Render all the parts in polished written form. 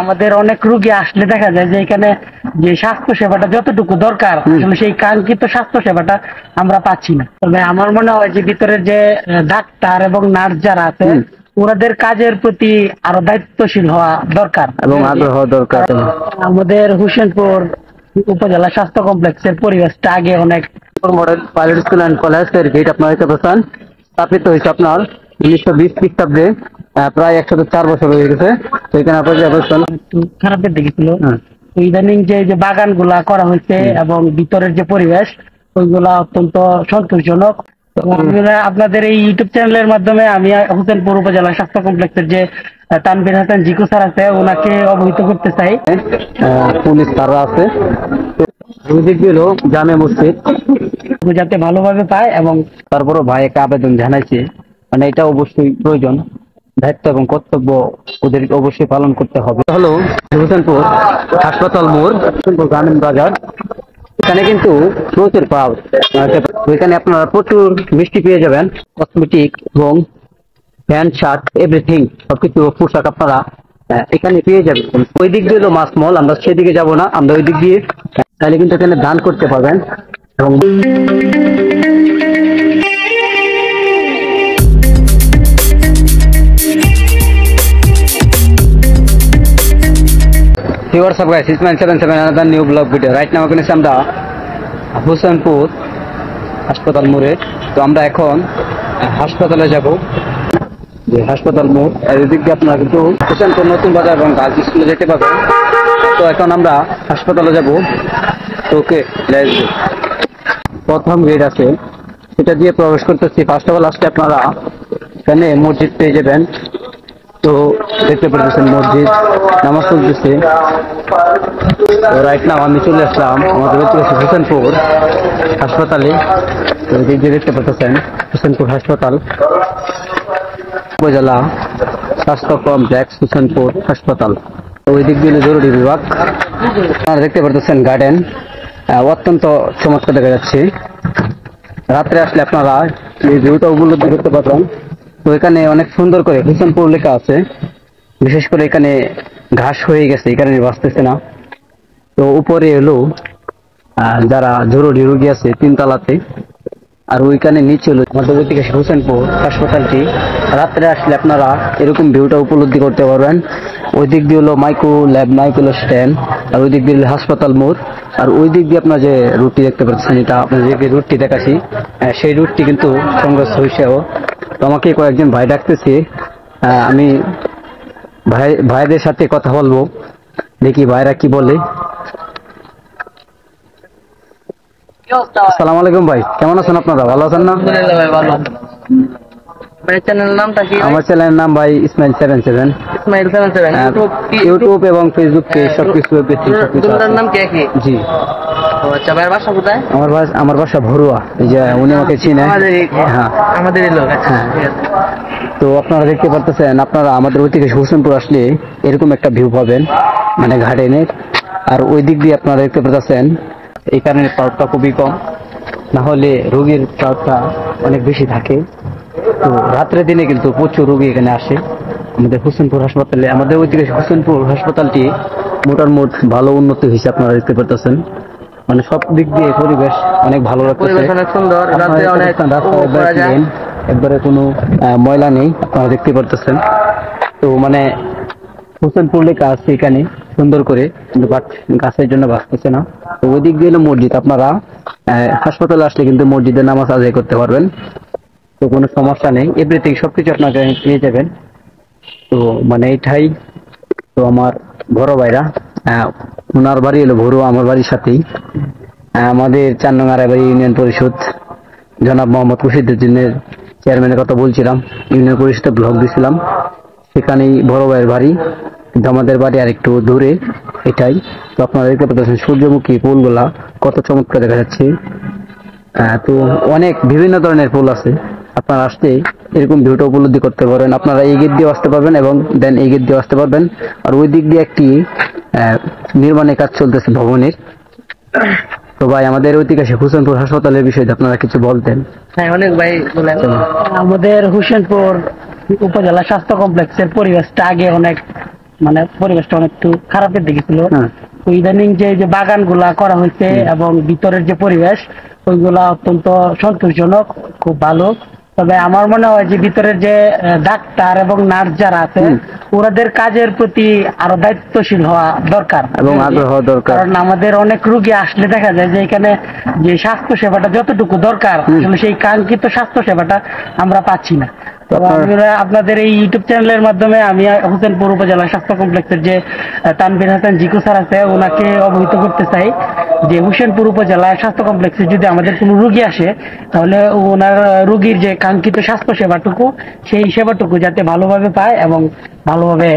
আমাদের অনেক রোগী আসলে দেখা যায় যে এখানে যে স্বাস্থ্য সেবাটা যতটুকু দরকার আসলে সেই কাঙ্ক্ষিত স্বাস্থ্য সেবাটা আমরা পাচ্ছি না। তবে আমার মনে হয় যে ভিতরের যে ডাক্তার এবং নার্স যারা আছে ওনাদের কাজের প্রতি আরো দায়িত্বশীল হওয়া দরকার এবং আগ্রহ দরকার। আমাদের হোসেনপুর উপজেলা স্বাস্থ্য কমপ্লেক্সের পরিবেশটা আগে অনেক মডেল পাইলট স্কুল অ্যান্ড কলেজের গেট আপনার দেখতে পাচ্ছেন স্থাপিত হয়েছে আপনার 1920 খ্রিস্টাব্দে, প্রায় 104 বছর হয়ে গেছে। তো এখানে আপনার অবস্থান একটু খারাপের দিকে ছিল। ইদানিং যে বাগান গুলা করা হয়েছে এবং ভিতরের যে পরিবেশ ওইগুলা অত্যন্ত সন্তোষজনক। আপনাদের এই ইউটিউব চ্যানেলের মাধ্যমে আমি হোসেনপুর উপজেলা স্বাস্থ্য কমপ্লেক্সের যে তানভীর হাসান জিকু স্যার আছে ওনাকে অবহিত করতে চাই। পুলিশ স্যাররা আছে, হলো জামে মসজিদ যাতে ভালোভাবে পায়। এবং তারপরও ভাই একটা আবেদন জানাইছে, মানে এটা অবশ্যই প্রয়োজন, দায়িত্ব এবং কর্তব্য ওদেরকে অবশ্যই পালন করতে হবে। হলো হোসেনপুর হাসপাতাল মোড়, হোসেনপুর গ্রামীণ বাজার। এখানে কিন্তু প্রচুর পাওয়া, এখানে আপনারা প্রচুর মিষ্টি পেয়ে যাবেন, কসমেটিক এবং প্যান্ট শার্ট এভরিথিং সবকিছু পোশাক আপনারা এখানে পেয়ে যাবেন। ওই দিক দিয়ে হলো মাছ মল, আমরা সেদিকে যাব না, আমরা ওই দিক দিয়ে তাহলে কিন্তু এখানে দান করতে পারবেন। এবং what's up guys, it's man 77 another new vlog video. Right now এখানে আমরা হোসেনপুর হাসপাতাল মোড়ে। তো আমরা এখন হাসপাতালে যাব, যে হাসপাতাল মোড় এদিক দিয়ে আপনারা কিন্তু হোসেনপুর নতুন বাজার এবং গার্লস স্কুলে যেতে পারবেন। তো এখন আমরা হাসপাতালে যাব। তো ওকে, প্রথম গেট আছে সেটা দিয়ে প্রবেশ করতেছি। ফার্স্ট অফ অল আসলে আপনারা এখানে মসজিদ পেয়ে যাবেন। তো দেখতে পাচ্ছেন মসজিদ, নামাজ চলতেছে। তো রাইট নাও আমি চলে আসলাম আমাদের হোসেনপুর হাসপাতালে। তো এদিক দিয়ে দেখতে পাচ্ছেন হোসেনপুর হাসপাতাল, উপজেলা স্বাস্থ্য কমপ্লেক্স হোসেনপুর হাসপাতাল। তো ওই দিক দিয়ে জরুরি বিভাগ। আপনারা দেখতে পাচ্ছেন গার্ডেন, অত্যন্ত চমৎকার দেখা যাচ্ছে। রাত্রে আসলে আপনারা এই ভিউটা উপলব্ধি করতে পারবেন। তো এখানে অনেক সুন্দর করে হোসেনপুর লেখা আছে, বিশেষ করে এখানে ঘাস হয়ে গেছে, এই কারণে বাঁচতেছে না। তো উপরে হলো যারা জরুরি রোগী আছে 3 তলাতে, আর ওইখানে নিচে হলো আমাদের ঐতিহাসিক হোসেনপুর হাসপাতালটি। রাত্রে আসলে আপনারা এরকম ভিউটা উপলব্ধি করতে পারবেন। ওই দিক দিয়ে হলো মাইক্রো ল্যাব, মাইক্রো স্ট্যান্ড, আর ওই দিক দিয়ে হাসপাতাল মোড়। আর ওই দিক দিয়ে আপনার যে রুটটি দেখতে পাচ্ছেন, এটা আপনার যে রুটটি দেখাচ্ছি সেই রুটটি কিন্তু সংঘর্ষ হয়েছেও। তো আমাকে কয়েকজন ভাই ডাকতেছে, আমি ভাইদের সাথে কথা বলবো, দেখি ভাইরা কি বলে। আসসালামু আলাইকুম ভাই, কেমন আছেন আপনারা? ভালো আছেন না? আমার চ্যানেলের নাম ভাই ইসমাইল 77। ইউটিউব এবং ফেসবুক পেজ সবকিছু নাম কি? জি। আচ্ছা, ভাইয়ের বাসা কোথায়? আমার বাসা ভরুয়া, এই যে উনি আমাকে চিনে। হ্যাঁ, আমাদের লোক। হ্যাঁ, তো আপনারা দেখতে পারতেছেন, আপনারা আমাদের ওই থেকে হোসেনপুর আসলে এরকম একটা ভিউ পাবেন, মানে গার্ডেনের। আর ওই দিক দিয়ে আপনারা দেখতে পাচ্ছেন এই কারণে ক্রাউডটা খুবই কম, না হলে রোগীর ক্রাউডটা অনেক বেশি থাকে। তো রাত্রের দিনে কিন্তু প্রচুর রোগী এখানে আসে আমাদের হোসেনপুর হাসপাতালে। আমাদের ওই দিকে হোসেনপুর হাসপাতালটি মোটামুট ভালো উন্নতি হয়েছে, আপনারা দেখতে পারতেছেন। মানে সব দিক দিয়ে পরিবেশ অনেক ভালো লাগতেছে, অনেক সুন্দর। একবারে কোনো ময়লা নেই, আপনারা দেখতে পারতেছেন। তো মানে হোসেনপুর লেখা আছে এখানে সুন্দর করে, কিন্তু গাছের জন্য বাঁচতেছে না। তো ওই দিক দিয়ে হলো মসজিদ, আপনারা হাসপাতালে আসলে কিন্তু মসজিদে নামাজ আদায় করতে পারবেন। তো কোনো সমস্যা নেই, এভরিথিং সবকিছু আপনাকে পেয়ে যাবেন। তো মানে এইটাই। তো আমার বড় ভাইরা, ওনার বাড়ি হলো ভরুয়া, আমার বাড়ির সাথেই। আমাদের 4 নং আড়াইবাড়ি ইউনিয়ন পরিষদ জনাব মোহাম্মদ মুর্শিদুদ্দিনের চেয়ারম্যানের কথা বলছিলাম, ইউনিয়ন পরিষদে ব্লগ দিয়েছিলাম, সেখানেই বড় ভাইয়ের বাড়ি। কিন্তু আমাদের বাড়ি আর একটু দূরে, এটাই। তো আপনারা দেখতে পাচ্ছেন সূর্যমুখী ফুলগুলা কত চমৎকার দেখা যাচ্ছে। তো অনেক বিভিন্ন ধরনের ফুল আছে, আপনারা আসতে এরকম ভিউটা উপলব্ধি করতে পারেন। আপনারা এই গেট দিয়ে আসতে পারবেন এবং দেন এই গেট দিয়ে আসতে পারবেন। আর ওই দিক দিয়ে একটি নির্মাণের কাজ চলতেছে ভবনের। তো ভাই, আমাদের ঐতিহাসিক হোসেনপুর হাসপাতালের বিষয়ে আপনারা কিছু বলতেন। হ্যাঁ, অনেক ভাই বলেন। আমাদের হোসেনপুর উপজেলা স্বাস্থ্য কমপ্লেক্সের পরিবেশটা আগে অনেক মানে পরিবেশটা অনেক একটু খারাপের দিকে ছিল। হ্যাঁ। তো ইদানিং যে বাগান গুলা করা হয়েছে এবং ভিতরের যে পরিবেশ ওইগুলা অত্যন্ত সন্তোষজনক, খুব ভালো। তবে আমার মনে হয় যে ভিতরের যে ডাক্তার এবং নার্স যারা আছে ওনাদের কাজের প্রতি আরো দায়িত্বশীল হওয়া দরকার এবং আগ্রহ দরকার। কারণ আমাদের অনেক রোগী আসলে দেখা যায় যে এখানে যে স্বাস্থ্য সেবাটা যতটুকু দরকার আসলে সেই কাঙ্ক্ষিত স্বাস্থ্য সেবাটা আমরা পাচ্ছি না। তো আপনাদের এই ইউটিউব চ্যানেলের মাধ্যমে আমি হোসেনপুর উপজেলা স্বাস্থ্য কমপ্লেক্সের যে তানভীর হাসান জিকু স্যার আছে ওনাকে অবহিত করতে চাই যে হোসেনপুর উপজেলা স্বাস্থ্য কমপ্লেক্সে যদি আমাদের কোনো রোগী আসে তাহলে ওনার রোগীর যে কাঙ্ক্ষিত স্বাস্থ্য সেবাটুকু সেই সেবাটুকু যাতে ভালোভাবে পায় এবং ভালোভাবে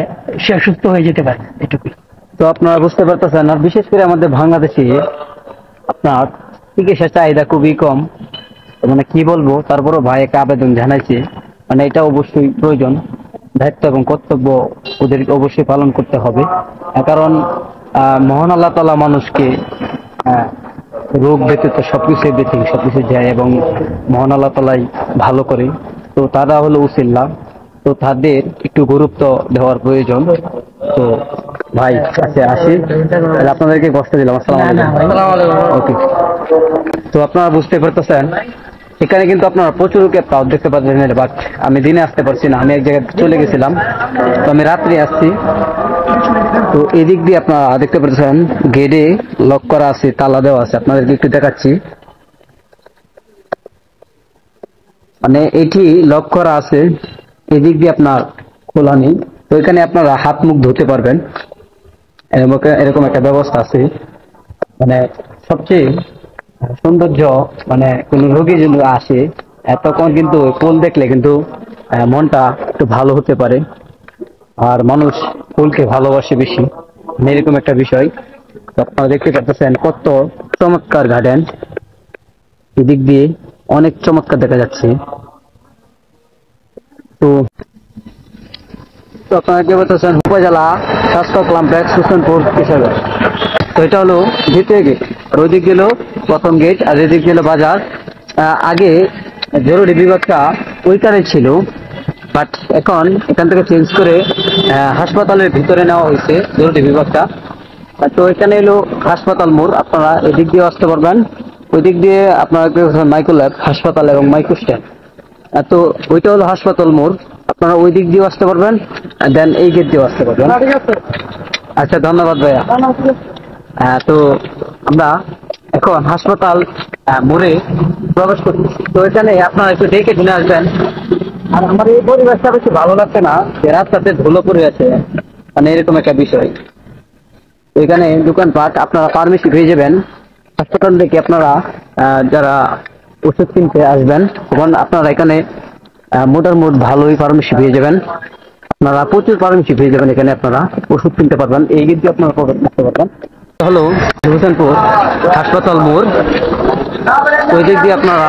সে সুস্থ হয়ে যেতে পারে, এটুকুই। তো আপনারা বুঝতে পারতেছেন, আর বিশেষ করে আমাদের বাংলাদেশে আপনার চিকিৎসার চাহিদা খুবই কম। মানে কি বলবো, তারপরও ভাই একটা আবেদন জানাইছে, মানে এটা অবশ্যই প্রয়োজন, দায়িত্ব এবং কর্তব্য ওদের অবশ্যই পালন করতে হবে। কারণ মহান আল্লাহ তাআলা মানুষকে রোগ ব্যতীত সবকিছু ব্যতীত সবকিছু দেয় এবং মহান আল্লাহ তাআলাই ভালো করে। তো তারা হলো উসিল্লা, তো তাদের একটু গুরুত্ব দেওয়ার প্রয়োজন। তো ভাই আচ্ছা আসি, তাহলে আপনাদেরকে কষ্ট দিলাম। আসসালামু আলাইকুম। ওকে। তো আপনারা বুঝতে পারতেছেন এখানে কিন্তু আপনারা প্রচুর ক্রাউড দেখতে পাচ্ছেন, বাট আমি দিনে আসতে পারছি না, আমি এক জায়গায় চলে গেছিলাম, তো আমি রাত্রে আসছি। তো এদিক দিয়ে আপনারা দেখতে পাচ্ছেন গেটে লক করা আছে, তালা দেওয়া আছে, আপনাদেরকে একটু দেখাচ্ছি। মানে এটি লক করা আছে, এদিক দিয়ে আপনার খোলা নেই। তো এখানে আপনারা হাত মুখ ধুতে পারবেন, এরকম একটা ব্যবস্থা আছে। মানে সবচেয়ে সৌন্দর্য, মানে কোন রোগী যদি আসে তখন কিন্তু ফুল দেখলে কিন্তু মনটা একটু ভালো হতে পারে, আর মানুষ ফুলকে ভালোবাসে বেশি, এরকম একটা বিষয়। তো আপনারা দেখতে পাচ্ছেন কত চমৎকার গার্ডেন, এদিক দিয়ে অনেক চমৎকার দেখা যাচ্ছে। তো আপনারা দেখতে পাচ্ছেন উপজেলা স্বাস্থ্য কমপ্লেক্স হোসেনপুর হিসাবে। তো এটা হলো দ্বিতীয় গেট, আর ওইদিক গেল প্রথম গেট, আর এদিক গেল বাজার। আগে জরুরি বিভাগটা ওইখানে ছিল, বাট এখন এখান থেকে চেঞ্জ করে হাসপাতালের ভিতরে নেওয়া হয়েছে জরুরি বিভাগটা। তো এখানে এলো হাসপাতাল মোড়, আপনারা এদিক দিয়ে আসতে পারবেন। ওই দিক দিয়ে আপনারা মাইক্রো ল্যাব হাসপাতাল এবং মাইক্রো স্ট্যান্ড। তো ওইটা হলো হাসপাতাল মোড়, আপনারা ওই দিক দিয়েও আসতে পারবেন, দেন এই গেট দিয়েও আসতে পারবেন। আচ্ছা, ধন্যবাদ ভাইয়া। তো আমরা এখন হাসপাতাল মোড়ে প্রবেশ করতেছি। তো এখানে আপনারা একটু দেখে শুনে আসবেন। আর আমার এই পরিবেশটা বেশি ভালো লাগছে না, যে রাস্তাতে ধুলো পড়ে আছে, মানে এরকম একটা বিষয়। তো এখানে দোকানপাট আপনারা ফার্মেসি পেয়ে যাবেন। হাসপাতাল থেকে আপনারা যারা ওষুধ কিনতে আসবেন তখন আপনারা এখানে মোটামুটি ভালোই ফার্মেসি পেয়ে যাবেন। আপনারা প্রচুর ফার্মেসি পেয়ে যাবেন, এখানে আপনারা ওষুধ কিনতে পারবেন। এই দিক দিয়ে আপনারা প্রবেশ করতে পারবেন। হলো হোসেনপুর হাসপাতাল মোড়, ওই দিক দিয়ে আপনারা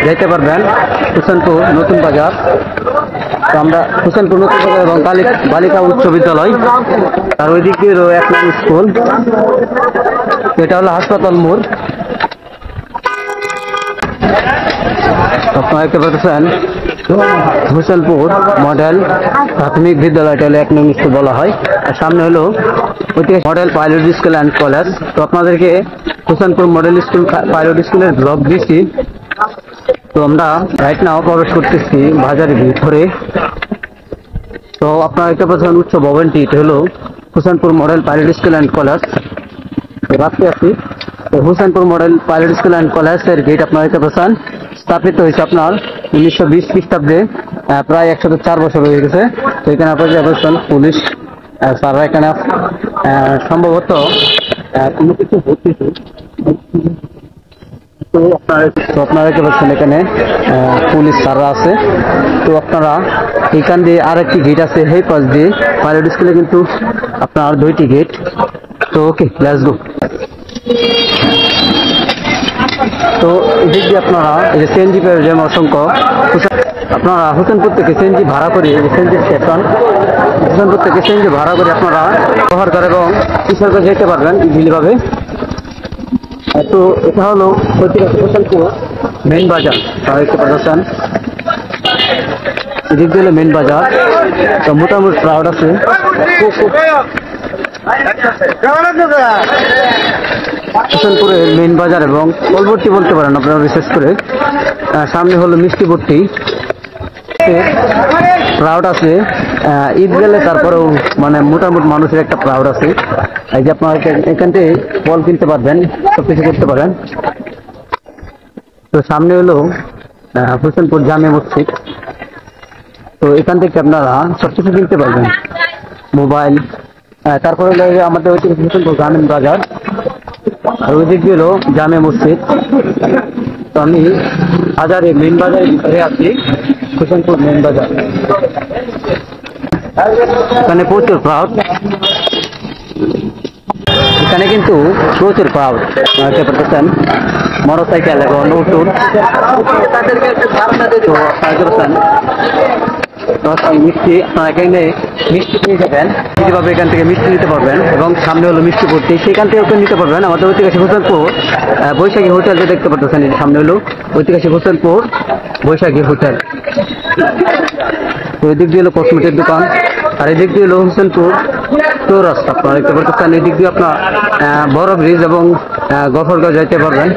যেতে পারবেন হোসেনপুর নতুন বাজার। তো আমরা হোসেনপুর নতুন বাজার এবং বালিকা উচ্চ বিদ্যালয়, আর ওই দিক দিয়ে 1 নং স্কুল। এটা হলো হাসপাতাল মোড়। আপনারা দেখতে পাচ্ছেন হোসেনপুর মডেল প্রাথমিক বিদ্যালয়টা হলো 1 নং স্কুল বলা হয়, আর সামনে হলো model pilot school and college. তো আপনাদেরকে হোসেনপুর মডেল স্কুল পাইলট স্কুলের ব্লক দিচ্ছি। তো আমরা রাইট নাও প্রবেশ করতেছি বাজারের ভিতরে। তো আপনারা দেখতে পাচ্ছেন উচ্চ ভবনটি, এটা হলো Hossainpur model pilot school and college. রাখতে আসি Hossainpur model pilot school and কলেজের গেট আপনারা দেখতে পাচ্ছেন স্থাপিত হয়েছে আপনার 1920 খ্রিস্টাব্দে, প্রায় 104 বছর হয়ে গেছে। তো এখানে আপনারা দেখছেন পুলিশ স্যাররা এখানে সম্ভবত কোনো কিছু হচ্ছে। তো আপনারা দেখতে পাচ্ছেন এখানে পুলিশ স্যাররা আছে। তো আপনারা এখান দিয়ে আরেকটি গেট আছে, এই পাশ দিয়ে পাইলট স্কুলে কিন্তু আপনার 2টি গেট। তো ওকে, লেটস গো। তো এদিক দিয়ে আপনারা এই যে সিএনজি পেয়ে যাবেন অসংখ্য। আপনারা হোসেনপুর থেকে সিএনজি ভাড়া করে, সিএনজি স্টেশন হোসেনপুর থেকে সিএনজি ভাড়া করে আপনারা ব্যবহার করে এবং কিশোরগঞ্জ যেতে পারবেন ইজিলিভাবে। তো এটা হলো হোসেনপুর মেইন বাজার, দেখতে পাচ্ছেন। এদিক দিয়ে হলো মেন বাজার। তো মোটামুটি ক্রাউড আছে। হোসেনপুরের মেন বাজার এবং ফলবর্তি বলতে পারেন আপনারা, বিশেষ করে সামনে হলো মিষ্টিপট্টি। ক্রাউড আছে, ঈদ গেলে তারপরেও মানে মোটামুটি মানুষের একটা ক্রাউড আছে। এই যে আপনারা এখান থেকে ফল কিনতে পারবেন, সবকিছু করতে পারেন। তো সামনে হলো হোসেনপুর জামে মসজিদ। তো এখান থেকে আপনারা সবকিছু কিনতে পারবেন, মোবাইল। তারপরে হলো আমাদের ওই হোসেনপুর গ্রামীণ বাজার, আর ওই দিক দিয়ে হলো জামে মসজিদ। তো আমি বাজারে মেন বাজারের ভিতরে আছি, হোসেনপুর মেন বাজার। এখানে প্রচুর ক্রাউড, এখানে কিন্তু প্রচুর ক্রাউড দেখতে পাচ্ছেন, মোটরসাইকেল এবং নৌটুর। তো মিষ্টি আপনারা এখানে মিষ্টি পেয়ে যাবেন, কিভাবে এখান থেকে মিষ্টি নিতে পারবেন। এবং সামনে হলো মিষ্টি পড়তে, সেখান থেকে নিতে পারবেন। আমাদের ঐতিহাসিক হোসেনপুর বৈশাখী হোটেল যে দেখতে পাচ্ছেন, সামনে হলো ঐতিহাসিক হোসেনপুর বৈশাখী হোটেল। তো এদিক দিয়ে হলো কসমেটিক দোকান, আর এদিক দিয়ে হলো হোসেনপুর চৌরাস্তা। আপনারা দেখতে পাচ্ছেন, এদিক দিয়ে আপনার বড় ব্রিজ এবং গফরগাঁও যাইতে পারবেন।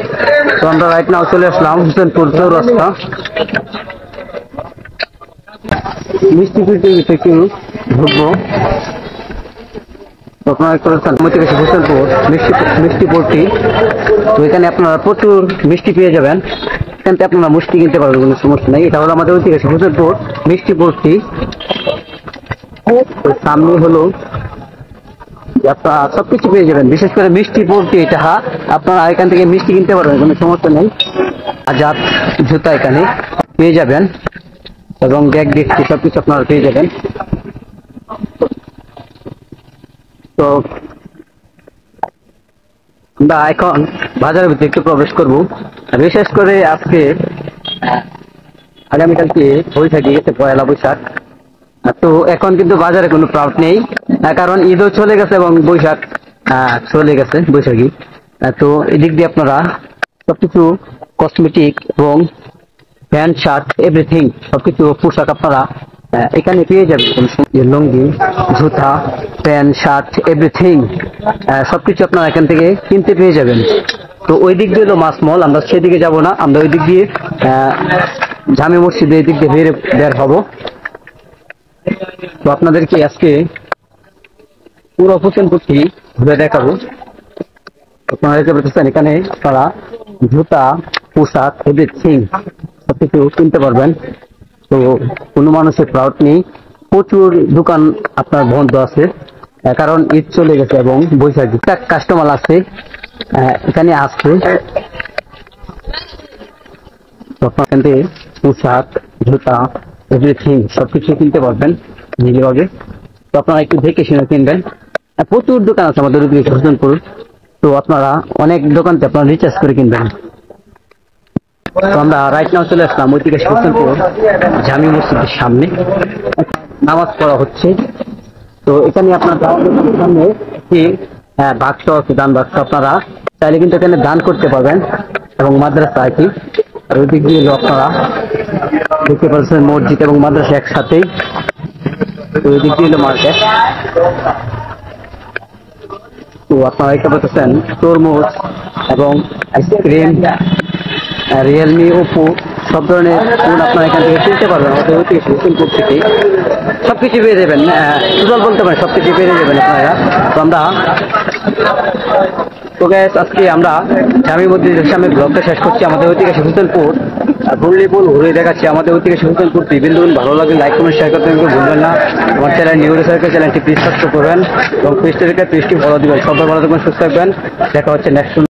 তো আমরা রাইট নাও চলে আসলাম হোসেনপুর চৌরাস্তা। মিষ্টি থেকে ঢুকবো। আপনারা দেখতে পাচ্ছেন হোসেনপুর মিষ্টি পট্টি। তো এখানে আপনারা প্রচুর মিষ্টি পেয়ে যাবেন, এখান থেকে আপনারা মিষ্টি কিনতে পারবেন, কোনো সমস্যা নেই। এটা হলো আমাদের ঐতিহাসিক হোসেনপুর মিষ্টি পট্টি। সামনে হলো আপনারা সবকিছু পেয়ে যাবেন, বিশেষ করে মিষ্টি পট্টি। এটা আপনারা এখান থেকে মিষ্টি কিনতে পারবেন, কোনো সমস্যা নেই। আজাদ জুতা এখানে পেয়ে যাবেন, এবং ব্যাগ দেখছি সবকিছু আপনারা পেয়ে যাবেন। তো আমরা এখন বাজারের ভিতরে একটু প্রবেশ করব। বিশেষ করে আজকে আগামীকালকে বৈশাখী গেছে, পয়লা বৈশাখ। তো এখন কিন্তু বাজারে কোনো ক্রাউড নেই, কারণ ঈদও চলে গেছে এবং বৈশাখ চলে গেছে, বৈশাখী। তো এদিক দিয়ে আপনারা সবকিছু কসমেটিক এবং প্যান্ট শার্ট এভরিথিং সবকিছু পোশাক আপনারা এখানে পেয়ে যাবেন। লুঙ্গি, জুতা, প্যান্ট শার্ট এভরিথিং সবকিছু আপনারা এখান থেকে কিনতে পেয়ে যাবেন। তো ওই দিক দিয়ে হলো মাছ মল, আমরা সেদিকে যাব না, আমরা ওই দিক দিয়ে জামে মসজিদে এই দিক দিয়ে বের হব। তো আপনাদেরকে আজকে পুরো হোসেনপুরটি ঘুরে দেখাবো। আপনারা দেখতে পাচ্ছেন, এখানে আপনারা জুতা, পোশাক এভরিথিং সবকিছু কিনতে পারবেন। তো কোনো মানুষের ক্রাউড নেই, প্রচুর দোকান আপনার বন্ধ আছে, কারণ ঈদ চলে গেছে এবং বৈশাখী। কাস্টমার আছে এখানে আসছে। এখান থেকে পোশাক, জুতা এভরিথিং সবকিছু কিনতে পারবেন নিজেভাবে। তো আপনারা একটু দেখে শুনে কিনবেন। প্রচুর দোকান আছে আমাদের হোসেনপুর। তো আপনারা অনেক দোকানতে আপনারা রিচার্জ করে কিনবেন। তো আমরা রাইট নাও চলে আসলাম ঐতিহাসিক হোসেনপুর জামি মসজিদের সামনে, নামাজ পড়া হচ্ছে। তো এখানে আপনার সামনে একটি বাক্স আছে, দান বাক্স। আপনারা চাইলে কিন্তু এখানে দান করতে পারবেন, এবং মাদ্রাসা আর কি। আর ওই দিক দিয়ে আপনারা দেখতে পাচ্ছেন মসজিদ এবং মাদ্রাসা একসাথেই। তো ওই দিক দিয়ে হলো মার্কেট। তো আপনারা দেখতে পাচ্ছেন তরমুজ এবং আইসক্রিম, রিয়েলমি, ওপো সব ধরনের ফোন আপনারা এখান থেকে কিনতে পারবেন। আমাদের ঐতিহাসিক হোসেনপুর থেকে সবকিছু পেয়ে যাবেন, টোটাল বলতে পারেন সবকিছু পেয়ে যাবেন আপনারা। তো আমরা আজকে আমরা জামি মসজিদের সামনে ব্লগটা শেষ করছি। আমাদের ঐতিহাসিক হোসেনপুর ভুললিপুল ঘুরে দেখাচ্ছি আমাদের ঐতিহাসিক হোসেনপুর। বিন্দু ভালো লাগলে লাইক কমেন্ট শেয়ার করতে ভুলবেন না। আমার চ্যানেল নিউ রিসার্চের চ্যানেলটি প্লিজ সাবস্ক্রাইব করবেন এবং পেজটি ফলো দিবেন। সবাই ভালো থাকবেন, সুস্থ থাকবেন। দেখা হচ্ছে নেক্সট